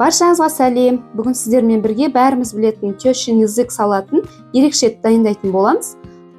Баршаңызға сәлем. Бүгін сіздермен бірге бәріміз білетін тещин язык салатын ерекше дайындайтын боламыз.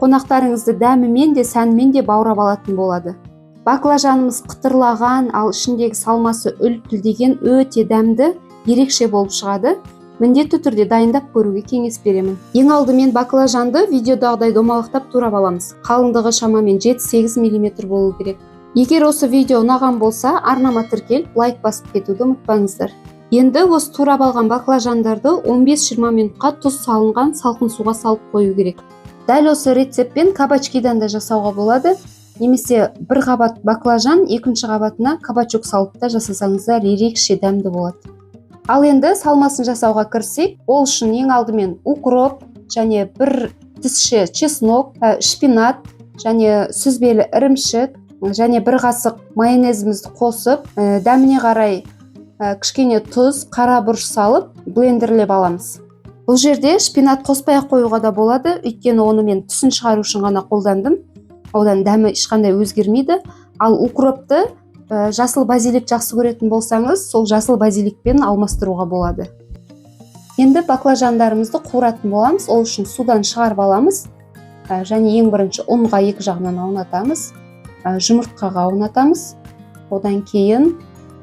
Қонақтарыңызды дәмімен де сәнімен де баурап алатын болады. Баклажанымыз қытырлаған, ал ішіндегі салмасы үлпілдеген өте дәмді, ерекше болып шығады. Міндетті түрде дайындап көруге кеңес беремін. Ең алдымен баклажанды видеодағыдай домалақтап турап аламыз. Қалыңдығы шамамен 7-8 мм болу керек. Егер осы видео ұнаған болса, арнама тіркеліп, лайк басып кетуді ұмытпаңыздар. Енді осы турап алған баклажандарды 15-20 минутқа тұз салынған салқын суға салып қою керек. Дәл осы рецептпен кабачкидан да жасауға болады. Немесе бір қабат баклажан, екінші қабатына кабачок салып та жасасаңыздар ерекше дәмді болады. Ал енді салмасын жасауға кірсек, ол үшін ең алдымен укроп, және бір тісше чеснок, шпинат, және сүзбелі ірімшік, және бір қасық майонезімізді қосып, дәміне қарай кішкене тұз, қара бұрыш салып, блендерлеп аламыз. Бұл жерде шпинат қоспай қоюға да болады, өйткені оны мен түсін шығару үшін ғана қолдандым. Одан дәмі ешқандай өзгермейді. Ал укропты жасыл базилик жақсы көретін болсаңыз, сол жасыл базиликпен алмастыруға болады. Енді баклажандарымызды қуыратын боламыз. Ол үшін судан шығарып аламыз. Және ең бірінші ұнға екі жағынан аунатамыз. Жұмыртқаға аунатамыз. Одан кейін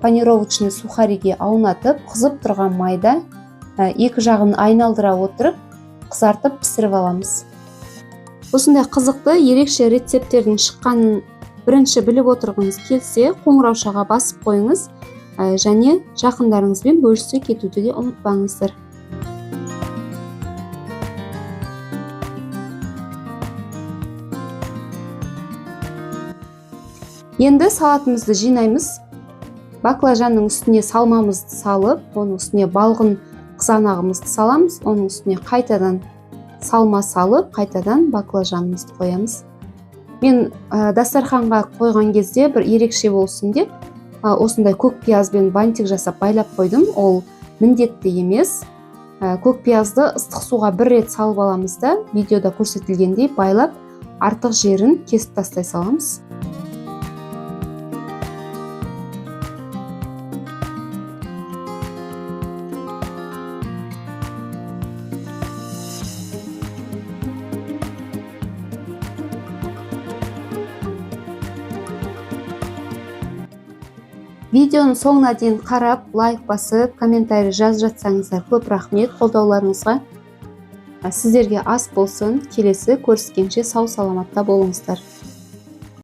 панировочный сухариге аунатып, қызып тұрған майда екі жағын айналдыра отырып, қызартып пісіріп аламыз. Осындай қызықты ерекше рецепттердің шыққанын бірінші біліп отырғыңыз келсе, қоңыраушаға басып қойыңыз, және жақындарыңызбен бөлісе кетуді де ұмытпаңыздар. Енді салатымызды жинаймыз. Баклажанның үстіне салмамызды салып, оның үстіне балғын қызанағымызды саламыз, оның үстіне қайтадан салма салып, қайтадан баклажанымызды қоямыз. Мен дастарханға қойған кезде бір ерекше болсын деп, осындай көк пиязбен бантик жасап байлап қойдым. Ол міндетті емес. Көк пиязды ыстық суға бір рет салып аламыз да, видеода көрсетілгендей байлап, артық жерін кесіп тастай саламыз. Видеоның соңына дейін қарап, лайк басып, комментарий жазып жатсаңыздар көп рахмет қолдауларыңызға. Сіздерге ас болсын, келесі көріскенше сау саламатта болыңыздар.